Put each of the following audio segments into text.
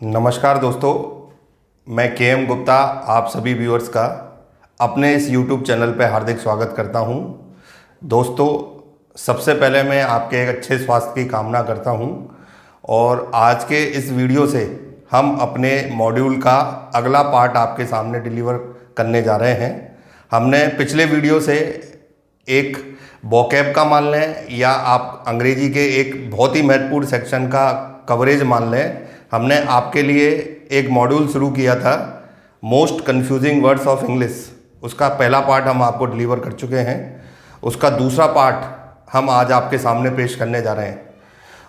नमस्कार दोस्तों, मैं के गुप्ता आप सभी व्यूअर्स का अपने इस YouTube चैनल पर हार्दिक स्वागत करता हूं। दोस्तों, सबसे पहले मैं आपके एक अच्छे स्वास्थ्य की कामना करता हूं और आज के इस वीडियो से हम अपने मॉड्यूल का अगला पार्ट आपके सामने डिलीवर करने जा रहे हैं। हमने पिछले वीडियो से एक वोकैब का मान लें या आप अंग्रेजी के एक बहुत ही महत्वपूर्ण सेक्शन का कवरेज मान लें, हमने आपके लिए एक मॉड्यूल शुरू किया था most confusing words of English. उसका पहला पार्ट हम आपको डिलीवर कर चुके हैं। उसका दूसरा पार्ट हम आज आपके सामने पेश करने जा रहे हैं।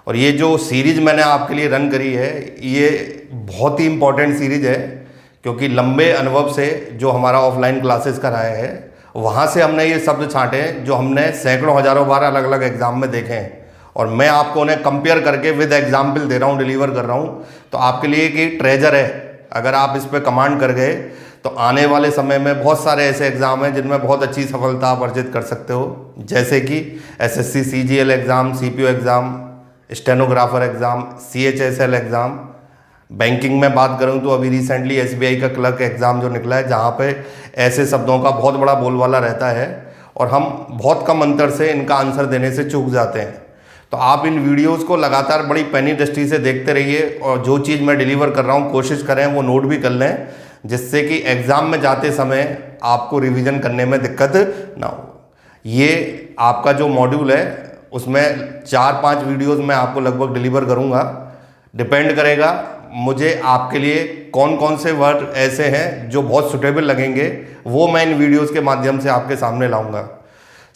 और ये जो सीरीज़ मैंने आपके लिए रन करी है, ये बहुत ही इम्पॉर्टेंट सीरीज़ है, क्योंकि लंबे अनुभव से जो हमारा ऑफलाइन क्लासेस कराया है, वहाँ से हमने ये शब्द छांटे जो हमने सैकड़ों हज़ारों बार अलग अलग एग्जाम में देखे हैं, और मैं आपको उन्हें कंपेयर करके विद एग्जाम्पल दे रहा हूँ, डिलीवर कर रहा हूँ। तो आपके लिए एक ट्रेजर है। अगर आप इस पर कमांड कर गए तो आने वाले समय में बहुत सारे ऐसे एग्ज़ाम हैं जिनमें बहुत अच्छी सफलता आप अर्जित कर सकते हो, जैसे कि SSC CGL exam, CPO exam, stenographer exam, CHSL exam. Banking में बात करूं तो अभी रिसेंटली एसबीआई का क्लर्क एग्ज़ाम जो निकला है, जहां पे ऐसे शब्दों का बहुत बड़ा बोलबाला रहता है और हम बहुत कम अंतर से इनका आंसर देने से चूक जाते हैं। तो आप इन वीडियोस को लगातार बड़ी पैनी दृष्टि से देखते रहिए और जो चीज़ मैं डिलीवर कर रहा हूँ कोशिश करें वो नोट भी कर लें, जिससे कि एग्ज़ाम में जाते समय आपको रिवीजन करने में दिक्कत ना हो। ये आपका जो मॉड्यूल है उसमें 4-5 वीडियोज़ मैं आपको लगभग डिलीवर करूँगा। डिपेंड करेगा मुझे आपके लिए कौन कौन से वर्ड ऐसे हैं जो बहुत सुटेबल लगेंगे, वो मैं इन वीडियोज़ के माध्यम से आपके सामने लाऊंगा।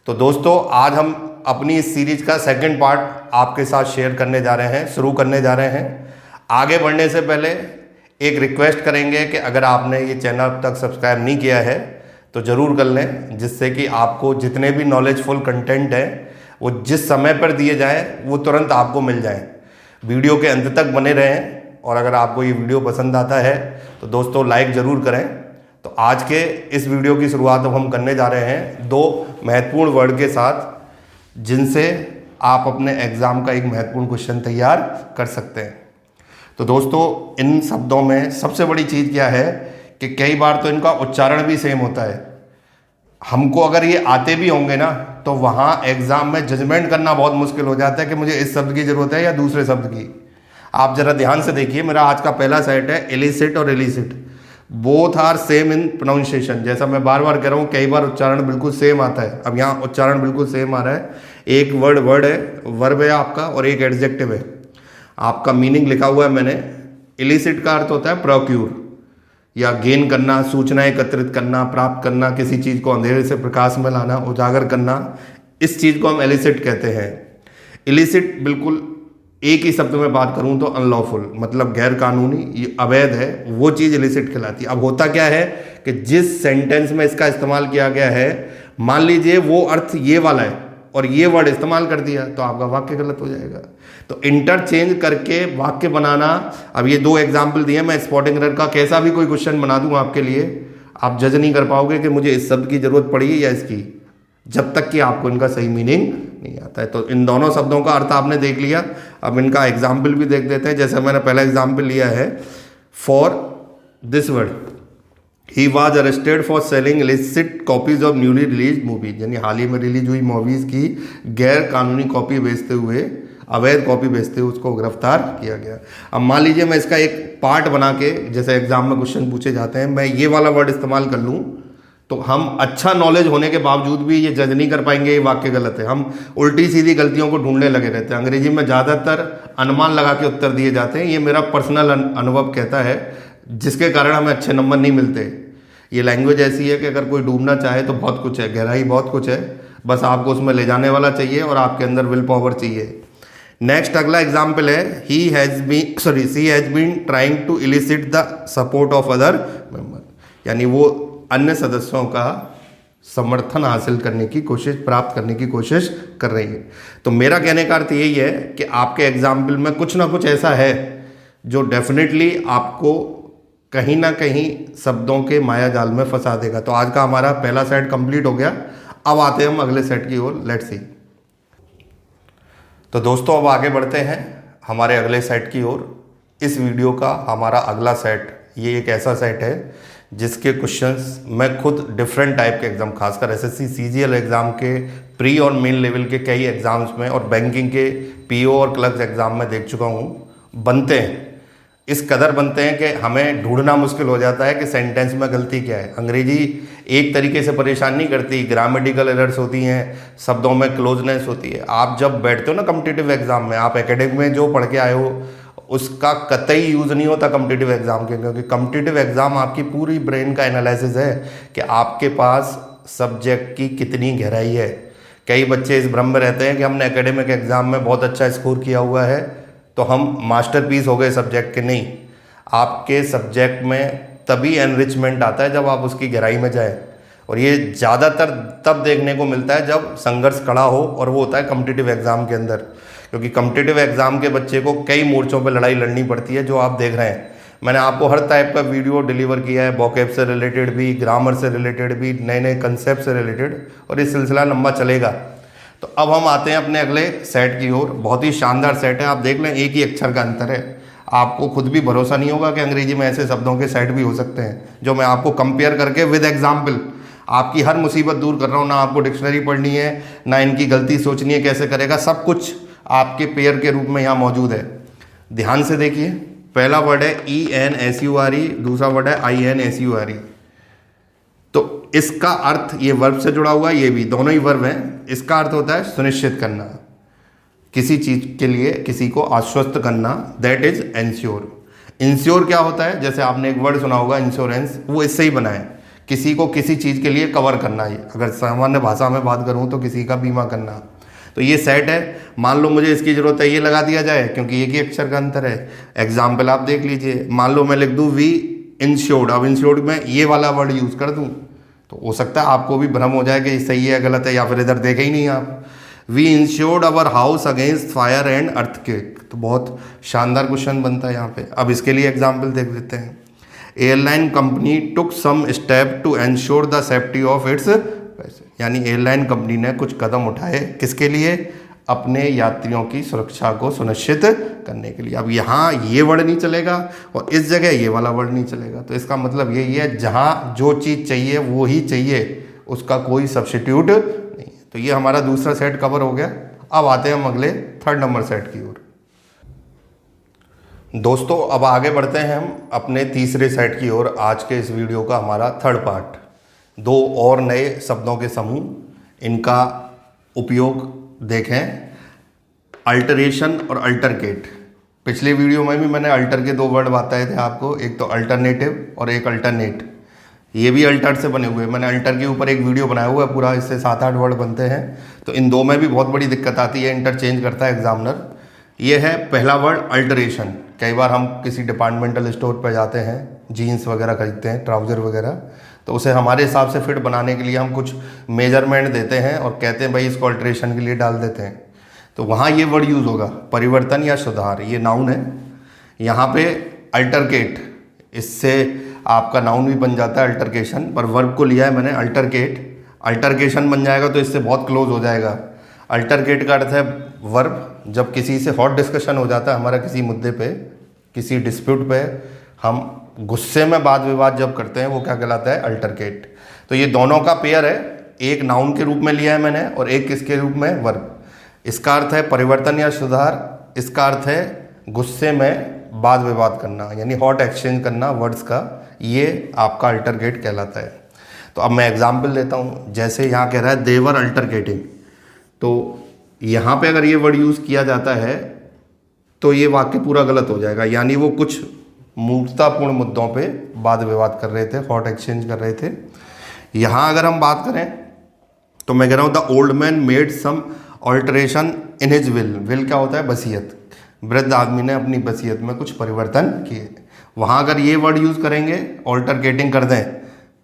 तो दोस्तों, आज हम अपनी इस सीरीज का सेकंड पार्ट आपके साथ शेयर करने जा रहे हैं, शुरू करने जा रहे हैं। आगे बढ़ने से पहले एक रिक्वेस्ट करेंगे कि अगर आपने ये चैनल अब तक सब्सक्राइब नहीं किया है तो ज़रूर कर लें, जिससे कि आपको जितने भी नॉलेजफुल कंटेंट हैं वो जिस समय पर दिए जाएँ वो तुरंत आपको मिल जाएँ। वीडियो के अंत तक बने रहें और अगर आपको ये वीडियो पसंद आता है तो दोस्तों लाइक ज़रूर करें। तो आज के इस वीडियो की शुरुआत अब हम करने जा रहे हैं 2 महत्वपूर्ण वर्ड के साथ, जिनसे आप अपने एग्ज़ाम का एक महत्वपूर्ण क्वेश्चन तैयार कर सकते हैं। तो दोस्तों, इन शब्दों में सबसे बड़ी चीज़ क्या है कि कई बार तो इनका उच्चारण भी सेम होता है। हमको अगर ये आते भी होंगे ना तो वहाँ एग्ज़ाम में जजमेंट करना बहुत मुश्किल हो जाता है कि मुझे इस शब्द की ज़रूरत है या दूसरे शब्द की। आप ज़रा ध्यान से देखिए, मेरा आज का पहला सेट है इलिसिट और illicit. Both are same in pronunciation. जैसा मैं बार बार कह रहा हूँ, कई बार उच्चारण बिल्कुल सेम आता है। अब यहाँ उच्चारण बिल्कुल सेम आ रहा है। एक वर्ड है, वर्ब है आपका, और एक एडजेक्टिव है। आपका मीनिंग लिखा हुआ है मैंने। इलिसिट का अर्थ होता है प्रोक्यूर या गेन करना, सूचना एकत्रित करना, प्राप्त करना, किसी चीज़ को अंधेरे से प्रकाश में लाना, उजागर करना। इस चीज़ को हम इलिसिट कहते हैं। इलिसिट बिल्कुल एक ही शब्द में बात करूं तो अनलॉफुल, मतलब गैर कानूनी, ये अवैध है, वो चीज़ इलिसिट कहलाती है। अब होता क्या है कि जिस सेंटेंस में इसका इस्तेमाल किया गया है, मान लीजिए वो अर्थ ये वाला है और ये वर्ड इस्तेमाल कर दिया तो आपका वाक्य गलत हो जाएगा। तो इंटरचेंज करके वाक्य बनाना। अब ये 2 एग्जाम्पल दिए, मैं स्पॉटिंग एरर का कैसा भी कोई क्वेश्चन बना दूं आपके लिए, आप जज नहीं कर पाओगे कि मुझे इस शब्द की जरूरत पड़ी है या इसकी, जब तक कि आपको इनका सही मीनिंग नहीं आता है। तो इन दोनों शब्दों का अर्थ आपने देख लिया। अब इनका एग्जाम्पल भी देख देते हैं। जैसे मैंने पहला एग्जाम्पल लिया है, for this word, he was arrested for selling illicit copies of newly release movies, यानी हाल ही में रिलीज हुई मूवीज की गैर कानूनी कॉपी बेचते हुए, अवैध कॉपी बेचते हुए उसको गिरफ्तार किया गया। अब मान लीजिए मैं इसका एक पार्ट बना के, जैसे एग्जाम में क्वेश्चन पूछे जाते हैं, मैं ये वाला वर्ड इस्तेमाल कर लूँ तो हम अच्छा नॉलेज होने के बावजूद भी ये जज नहीं कर पाएंगे ये वाक्य गलत है। हम उल्टी सीधी गलतियों को ढूंढने लगे रहते हैं। अंग्रेजी में ज़्यादातर अनुमान लगा के उत्तर दिए जाते हैं। ये मेरा पर्सनल अनुभव कहता है, जिसके कारण हमें अच्छे नंबर नहीं मिलते। ये लैंग्वेज ऐसी है कि अगर कोई डूबना चाहे तो बहुत कुछ है, गहराई बहुत कुछ है, बस आपको उसमें ले जाने वाला चाहिए और आपके अंदर विल पावर चाहिए। नेक्स्ट अगला एग्जाम्पल है, she has been trying to elicit the support of other member, यानी वो अन्य सदस्यों का समर्थन हासिल करने की कोशिश, प्राप्त करने की कोशिश कर रही है। तो मेरा कहने का अर्थ यही है कि आपके एग्जाम्पल में कुछ ना कुछ ऐसा है जो डेफिनेटली आपको कहीं ना कहीं शब्दों के माया जाल में फंसा देगा। तो आज का हमारा पहला सेट कंप्लीट हो गया। अब आते हैं हम अगले सेट की ओर। Let's see. तो दोस्तों, अब आगे बढ़ते हैं हमारे अगले सेट की ओर। इस वीडियो का हमारा अगला सेट, ये एक ऐसा सेट है जिसके क्वेश्चंस मैं खुद डिफरेंट टाइप के एग्जाम, खासकर एसएससी सीजीएल एग्जाम के प्री और मेन लेवल के कई एग्जाम्स में और बैंकिंग के पीओ और क्लर्क्स एग्जाम में देख चुका हूँ, बनते हैं। इस कदर बनते हैं कि हमें ढूंढना मुश्किल हो जाता है कि सेंटेंस में गलती क्या है। अंग्रेजी एक तरीके से परेशान नहीं करती, ग्रामेटिकल एरर्स होती हैं, शब्दों में क्लोजनेस होती है। आप जब बैठते हो ना कॉम्पिटिटिव एग्जाम में, आप एकेडमिक में जो पढ़ के आए हो उसका कतई यूज़ नहीं होता कॉम्पिटिटिव एग्जाम के, क्योंकि कॉम्पिटिटिव एग्जाम आपकी पूरी ब्रेन का एनालिसिस है कि आपके पास सब्जेक्ट की कितनी गहराई है। कई बच्चे इस भ्रम में रहते हैं कि हमने एकेडमिक एग्जाम में बहुत अच्छा स्कोर किया हुआ है तो हम मास्टरपीस हो गए सब्जेक्ट के। नहीं, आपके सब्जेक्ट में तभी एनरिचमेंट आता है जब आप उसकी गहराई में जाए, और ये ज़्यादातर तब देखने को मिलता है जब संघर्ष खड़ा हो, और वो होता है कॉम्पिटिटिव एग्जाम के अंदर। क्योंकि कॉम्पिटिटिव एग्जाम के बच्चे को कई मोर्चों पे लड़ाई लड़नी पड़ती है, जो आप देख रहे हैं। मैंने आपको हर टाइप का वीडियो डिलीवर किया है, वोकैब से रिलेटेड भी, ग्रामर से रिलेटेड भी, नए नए कंसेप्ट से रिलेटेड, और ये सिलसिला लंबा चलेगा। तो अब हम आते हैं अपने अगले सेट की ओर। बहुत ही शानदार सेट है, आप देख लें, एक ही अक्षर का अंतर है। आपको खुद भी भरोसा नहीं होगा कि अंग्रेजी में ऐसे शब्दों के सेट भी हो सकते हैं, जो मैं आपको कंपेयर करके विद एग्जाम्पल आपकी हर मुसीबत दूर कर रहा हूँ। ना आपको डिक्शनरी पढ़नी है, ना इनकी गलती सोचनी है कैसे करेगा, सब कुछ आपके पेयर के रूप में यहाँ मौजूद है। ध्यान से देखिए, पहला वर्ड है ENSURE, दूसरा वर्ड है INSURE। तो इसका अर्थ, ये वर्ब से जुड़ा हुआ है, ये भी दोनों ही वर्ब हैं। इसका अर्थ होता है सुनिश्चित करना, किसी चीज़ के लिए किसी को आश्वस्त करना, दैट इज एंश्योर। इंश्योर क्या होता है, जैसे आपने एक वर्ड सुना होगा इंश्योरेंस, वो इससे ही बना है, किसी को किसी चीज़ के लिए कवर करना। ये अगर सामान्य भाषा में बात करूँ तो किसी का बीमा करना। तो ये सेट है। मान लो मुझे इसकी ज़रूरत है, ये लगा दिया जाए, क्योंकि एक ही अक्षर का अंतर है। एग्जाम्पल आप देख लीजिए, मान लो मैं लिख दूँ वी इंश्योर्ड, अब इंश्योर्ड में ये वाला वर्ड यूज़ कर दूँ तो हो सकता है आपको भी भ्रम हो जाए कि सही है गलत है, या फिर इधर देखे ही नहीं आप। We insured our house against fire and earthquake. तो बहुत शानदार क्वेश्चन बनता है यहाँ पे। अब इसके लिए एग्जाम्पल देख लेते हैं। Airline company took some step to ensure the safety of its passenger, यानी एयरलाइन कंपनी ने कुछ कदम उठाए, किसके लिए, अपने यात्रियों की सुरक्षा को सुनिश्चित करने के लिए। अब यहाँ ये वर्ड नहीं चलेगा और इस जगह ये वाला वर्ड नहीं चलेगा। तो इसका मतलब यही है, जहाँ जो चीज़ चाहिए वो ही चाहिए, उसका कोई सब्स्टिट्यूट नहीं है। तो ये हमारा दूसरा सेट कवर हो गया। अब आते हैं हम अगले थर्ड नंबर सेट की ओर। दोस्तों अब आगे बढ़ते हैं हम अपने तीसरे सेट की ओर। आज के इस वीडियो का हमारा थर्ड पार्ट, दो और नए शब्दों के समूह, इनका उपयोग देखें। अल्टरेशन और अल्टरकेट। पिछले वीडियो में भी मैंने अल्टर के दो वर्ड बताए थे आपको, एक तो अल्टरनेटिव और एक अल्टरनेट। ये भी अल्टर से बने हुए हैं। मैंने अल्टर के ऊपर एक वीडियो बनाया हुआ है पूरा, इससे 7-8 वर्ड बनते हैं। तो इन दो में भी बहुत बड़ी दिक्कत आती है, इंटरचेंज करता है एग्जामिनर। ये है पहला वर्ड अल्टरेशन। कई बार हम किसी डिपार्टमेंटल स्टोर पर जाते हैं, जीन्स वगैरह खरीदते हैं, ट्राउज़र वगैरह, तो उसे हमारे हिसाब से फिट बनाने के लिए हम कुछ मेजरमेंट देते हैं और कहते हैं भाई इसको अल्टरेशन के लिए डाल देते हैं। तो वहाँ ये वर्ड यूज़ होगा, परिवर्तन या सुधार। ये नाउन है। यहाँ पे अल्टरकेट, इससे आपका नाउन भी बन जाता है अल्टरकेशन, पर वर्ब को लिया है मैंने अल्टरकेट। अल्टरकेशन बन जाएगा तो इससे बहुत क्लोज हो जाएगा। अल्टरकेट का अर्थ है वर्ब, जब किसी से हॉट डिस्कशन हो जाता है हमारा किसी मुद्दे पे, किसी डिस्प्यूट पे, हम गुस्से में वाद विवाद जब करते हैं, वो क्या कहलाता है, अल्टरकेट। तो ये दोनों का पेयर है, एक नाउन के रूप में लिया है मैंने और एक किसके रूप में, वर्ब। इसका अर्थ है परिवर्तन या सुधार, इसका अर्थ है गुस्से में वाद विवाद करना, यानी हॉट एक्सचेंज करना वर्ड्स का, ये आपका अल्टरकेट कहलाता है। तो अब मैं एग्जाम्पल देता हूँ। जैसे यहाँ कह रहा है देवर अल्टरकेटिंग, तो यहाँ पे अगर ये वर्ड यूज़ किया जाता है तो ये वाक्य पूरा गलत हो जाएगा, यानी वो कुछ मूर्खतापूर्ण मुद्दों पे वाद विवाद कर रहे थे, हॉट एक्सचेंज कर रहे थे। यहाँ अगर हम बात करें तो मैं कह रहा हूँ the old man made some alteration in his will. Will क्या होता है, वसीयत। वृद्ध आदमी ने अपनी वसीयत में कुछ परिवर्तन किए। वहाँ अगर ये वर्ड यूज़ करेंगे, ऑल्टरकेटिंग कर दें,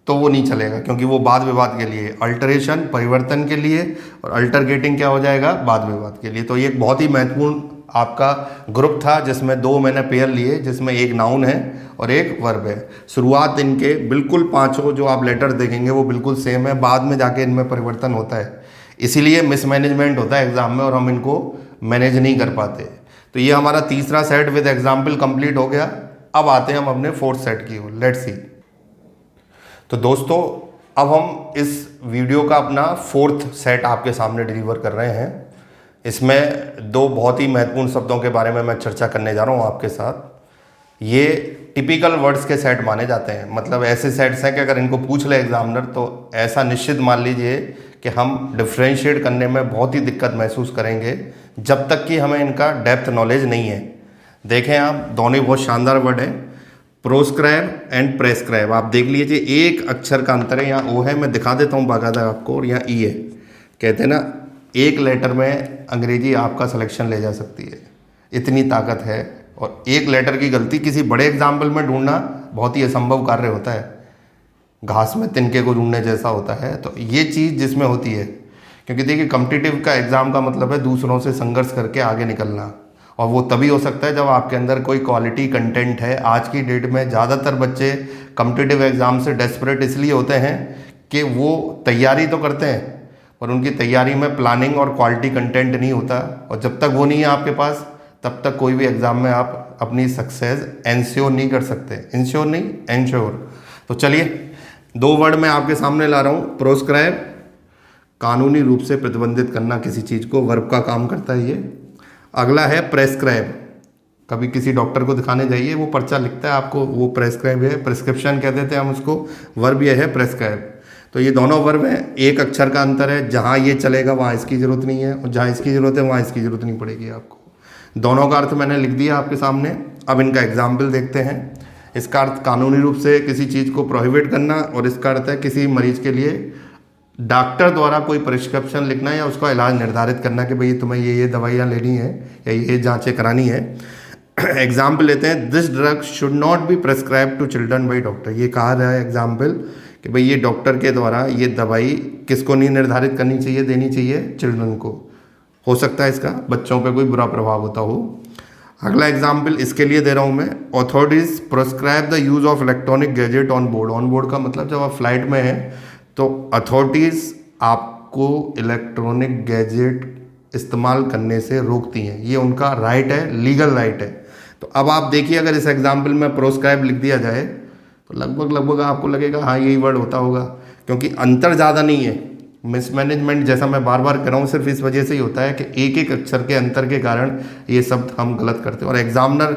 तो वो नहीं चलेगा, क्योंकि वो वाद विवाद के लिए। अल्टरेशन परिवर्तन के लिए और अल्टरकेटिंग क्या हो जाएगा, वाद विवाद के लिए। तो ये एक बहुत ही महत्वपूर्ण आपका ग्रुप था जिसमें दो मैंने पेयर लिए, जिसमें एक नाउन है और एक वर्ब है। शुरुआत इनके बिल्कुल पांचों जो आप लेटर देखेंगे वो बिल्कुल सेम है, बाद में जाके इनमें परिवर्तन होता है। इसीलिए मिसमैनेजमेंट होता है एग्जाम में और हम इनको मैनेज नहीं कर पाते। तो ये हमारा तीसरा सेट विद एग्जाम्पल कंप्लीट हो गया। अब आते हैं हम अपने फोर्थ सेट की ओर, लेट्स सी। तो दोस्तों अब हम इस वीडियो का अपना फोर्थ सेट आपके सामने डिलीवर कर रहे हैं। इसमें दो बहुत ही महत्वपूर्ण शब्दों के बारे में मैं चर्चा करने जा रहा हूँ आपके साथ। ये टिपिकल वर्ड्स के सेट माने जाते हैं, मतलब ऐसे सेट्स हैं कि अगर इनको पूछ ले एग्जामिनर तो ऐसा निश्चित मान लीजिए कि हम डिफ्रेंशिएट करने में बहुत ही दिक्कत महसूस करेंगे जब तक कि हमें इनका डेप्थ नॉलेज नहीं है। देखें आप, दोनों ही बहुत शानदार वर्ड हैं, प्रोस्क्राइब एंड प्रेस्क्राइब। आप देख लीजिए, एक अक्षर का अंतर है, यहाँ ओ है, मैं दिखा देता हूँ बाकायदा आपको, और यहाँ ई है। कहते हैं ना, एक लेटर में अंग्रेजी आपका सिलेक्शन ले जा सकती है, इतनी ताकत है। और एक लेटर की गलती किसी बड़े एग्जाम्पल में ढूंढना बहुत ही असंभव कार्य होता है, घास में तिनके को ढूंढने जैसा होता है। तो ये चीज़ जिसमें होती है, क्योंकि देखिए कॉम्पिटिटिव का एग्ज़ाम का मतलब है दूसरों से संघर्ष करके आगे निकलना, और वो तभी हो सकता है जब आपके अंदर कोई क्वालिटी कंटेंट है। आज की डेट में ज़्यादातर बच्चे कॉम्पिटिटिव एग्ज़ाम से डेस्परेट इसलिए होते हैं कि वो तैयारी तो करते हैं पर उनकी तैयारी में प्लानिंग और क्वालिटी कंटेंट नहीं होता, और जब तक वो नहीं है आपके पास तब तक कोई भी एग्ज़ाम में आप अपनी सक्सेस एंश्योर नहीं कर सकते। इंश्योर नहीं, एंश्योर। तो चलिए, दो वर्ड मैं आपके सामने ला रहा हूँ। प्रोस्क्राइब, कानूनी रूप से प्रतिबंधित करना किसी चीज़ को, वर्ब का काम करता है ये। अगला है प्रेस्क्राइब। कभी किसी डॉक्टर को दिखाने जाइए, वो पर्चा लिखता है आपको, वो प्रेस्क्राइब है, प्रिस्क्रिप्शन कह देते हैं हम उसको, वर्ब ये है प्रेस्क्राइब। तो ये दोनों वर्ब हैं, एक अक्षर का अंतर है, जहाँ ये चलेगा वहाँ इसकी ज़रूरत नहीं है, और जहाँ इसकी ज़रूरत है वहाँ इसकी ज़रूरत नहीं पड़ेगी आपको। दोनों का अर्थ मैंने लिख दिया आपके सामने। अब इनका एग्जाम्पल देखते हैं। इसका अर्थ कानूनी रूप से किसी चीज़ को प्रोहिबिट करना, और इसका अर्थ है किसी मरीज के लिए डॉक्टर द्वारा कोई प्रिस्क्रिप्शन लिखना या उसका इलाज निर्धारित करना कि भाई तुम्हें ये दवाइयाँ लेनी है या ये जांचें करानी है। एग्जाम्पल लेते हैं, this drug should not be prescribe to children by doctor. ये कहा रहा है एग्जाम्पल कि भाई ये डॉक्टर के द्वारा ये दवाई किसको नहीं निर्धारित करनी चाहिए, देनी चाहिए, चिल्ड्रन को। हो सकता है इसका बच्चों पे कोई बुरा प्रभाव होता हो। अगला एग्जाम्पल इसके लिए दे रहा हूँ मैं, authorities proscribe the use of electronic gadget on board. On board का मतलब जब आप फ्लाइट में हैं तो अथॉरिटीज़ आपको इलेक्ट्रॉनिक गैजेट इस्तेमाल करने से रोकती हैं, ये उनका राइट है, लीगल राइट है। तो अब आप देखिए, अगर इस एग्जाम्पल में प्रोस्क्राइब लिख दिया जाए तो लगभग आपको लगेगा हाँ यही वर्ड होता होगा, क्योंकि अंतर ज़्यादा नहीं है। मिसमैनेजमेंट जैसा मैं बार बार कह रहा हूँ सिर्फ इस वजह से ही होता है कि एक एक अक्षर के अंतर के कारण ये शब्द हम गलत करते हैं, और एग्जामिनर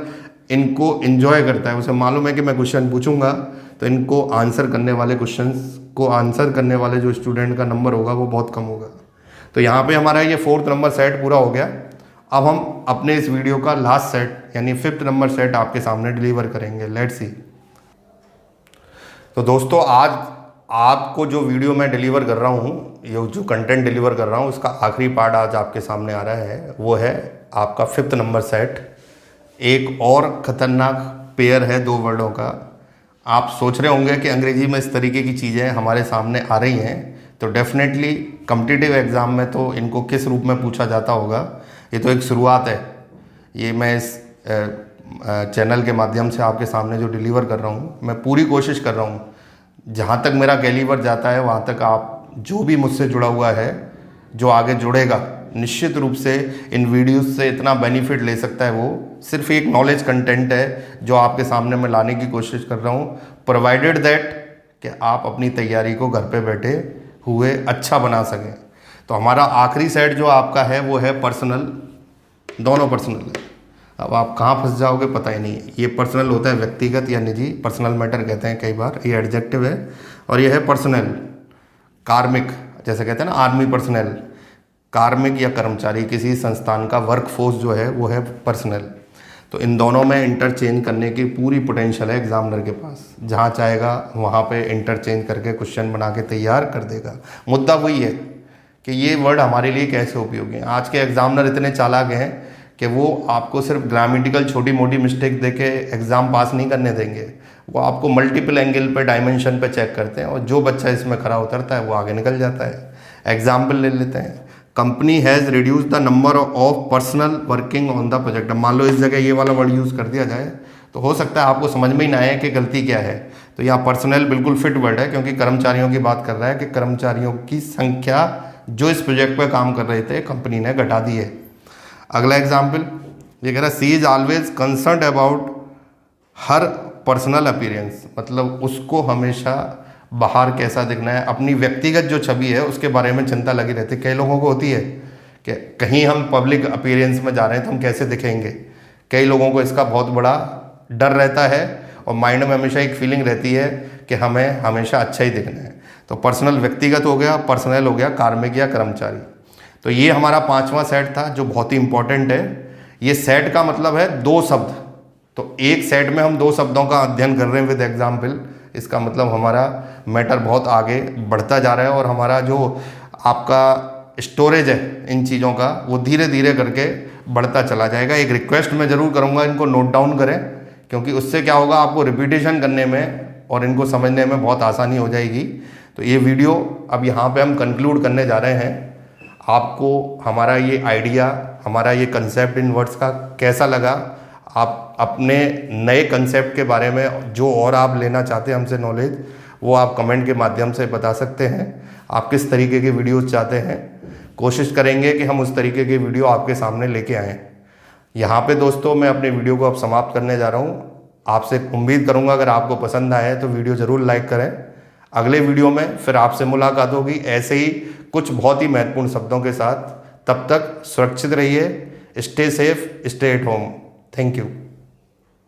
इनको एंजॉय करता है। उसे मालूम है कि मैं क्वेश्चन पूछूंगा तो इनको आंसर करने वाले क्वेश्चंस को आंसर करने वाले जो स्टूडेंट का नंबर होगा वो बहुत कम होगा। तो यहाँ पे हमारा ये फोर्थ नंबर सेट पूरा हो गया। अब हम अपने इस वीडियो का लास्ट सेट यानी फिफ्थ नंबर सेट आपके सामने डिलीवर करेंगे, लेट्स सी। तो दोस्तों आज आपको जो वीडियो मैं डिलीवर कर रहा हूँ, ये जो कंटेंट डिलीवर कर रहा हूँ, उसका आखिरी पार्ट आज आपके सामने आ रहा है, वो है आपका फिफ्थ नंबर सेट। एक और ख़तरनाक पेयर है दो वर्डों का। आप सोच रहे होंगे कि अंग्रेजी में इस तरीके की चीज़ें हमारे सामने आ रही हैं तो डेफिनेटली कॉम्पिटिटिव एग्ज़ाम में तो इनको किस रूप में पूछा जाता होगा। ये तो एक शुरुआत है, ये मैं इस चैनल के माध्यम से आपके सामने जो डिलीवर कर रहा हूँ, मैं पूरी कोशिश कर रहा हूँ जहाँ तक मेरा कैलिबर जाता है वहाँ तक आप जो भी मुझसे जुड़ा हुआ है, जो आगे जुड़ेगा, निश्चित रूप से इन वीडियोस से इतना बेनिफिट ले सकता है। वो सिर्फ एक नॉलेज कंटेंट है जो आपके सामने मैं लाने की कोशिश कर रहा हूँ, प्रोवाइडेड दैट कि आप अपनी तैयारी को घर पे बैठे हुए अच्छा बना सकें। तो हमारा आखिरी सेट जो आपका है वो है पर्सनल, दोनों पर्सनल है। अब आप कहाँ फंस जाओगे पता ही नहीं है। ये पर्सनल होता है व्यक्तिगत या निजी, पर्सनल मैटर कहते हैं कई बार, ये एडजेक्टिव है। और ये है पर्सनल, कार्मिक, जैसे कहते हैं ना आर्मी पर्सनल, कार्मिक या कर्मचारी किसी संस्थान का वर्कफोर्स जो है वो है पर्सनल। तो इन दोनों में इंटरचेंज करने की पूरी पोटेंशियल है एग्जामिनर के पास, जहाँ चाहेगा वहाँ पे इंटरचेंज करके क्वेश्चन बना के तैयार कर देगा। मुद्दा वही है कि ये वर्ड हमारे लिए कैसे उपयोगी हैं। आज के एग्जामिनर इतने चालाक हैं कि वो आपको सिर्फ ग्रामेटिकल छोटी मोटी मिस्टेक देके एग्ज़ाम पास नहीं करने देंगे, वो आपको मल्टीपल एंगल पे डायमेंशन पे चेक करते हैं, और जो बच्चा इसमें खरा उतरता है वो आगे निकल जाता है। एग्जाम्पल ले लेते हैं, company has reduce the number of personal working on the project. मान लो इस जगह ये वाला वर्ड यूज़ कर दिया जाए तो हो सकता है आपको समझ में ही ना आए कि गलती क्या है। तो यहाँ पर्सनल बिल्कुल फिट वर्ड है, क्योंकि कर्मचारियों की बात कर रहा है कि कर्मचारियों की संख्या जो इस प्रोजेक्ट पर काम कर रहे थे कंपनी ने घटा दी है। अगला एग्जाम्पल, ये कह रहा she is always concern about her personal appearance, मतलब उसको हमेशा बाहर कैसा दिखना है, अपनी व्यक्तिगत जो छवि है उसके बारे में चिंता लगी रहती है। कई लोगों को होती है कि कहीं हम पब्लिक अपीयरेंस में जा रहे हैं तो हम कैसे दिखेंगे। कई लोगों को इसका बहुत बड़ा डर रहता है और माइंड में हमेशा एक फीलिंग रहती है कि हमें हमेशा अच्छा ही दिखना है। तो पर्सनल व्यक्तिगत हो गया, पर्सनल हो गया कार्मिक या कर्मचारी। तो ये हमारा 5वां सेट था जो बहुत ही इंपॉर्टेंट है। ये सेट का मतलब है 2 शब्द, तो एक सेट में हम 2 शब्दों का अध्ययन कर रहे हैं विद एग्जाम्पल। इसका मतलब हमारा मैटर बहुत आगे बढ़ता जा रहा है और हमारा जो आपका स्टोरेज है इन चीज़ों का वो धीरे धीरे करके बढ़ता चला जाएगा। एक रिक्वेस्ट मैं ज़रूर करूँगा, इनको नोट डाउन करें, क्योंकि उससे क्या होगा आपको रिपीटेशन करने में और इनको समझने में बहुत आसानी हो जाएगी। तो ये वीडियो अब यहाँ पे हम कंक्लूड करने जा रहे हैं। आपको हमारा ये आइडिया, हमारा ये कंसेप्ट इन वर्ड्स का कैसा लगा? आप अपने नए कंसेप्ट के बारे में जो और आप लेना चाहते हैं हमसे नॉलेज, वो आप कमेंट के माध्यम से बता सकते हैं। आप किस तरीके के वीडियोस चाहते हैं, कोशिश करेंगे कि हम उस तरीके की वीडियो आपके सामने लेके आएँ। यहाँ पे दोस्तों मैं अपने वीडियो को अब समाप्त करने जा रहा हूँ। आपसे उम्मीद करूँगा अगर आपको पसंद आया है तो वीडियो ज़रूर लाइक करें। अगले वीडियो में फिर आपसे मुलाकात होगी ऐसे ही कुछ बहुत ही महत्वपूर्ण शब्दों के साथ। तब तक सुरक्षित रहिए, stay safe, stay at home. Thank you.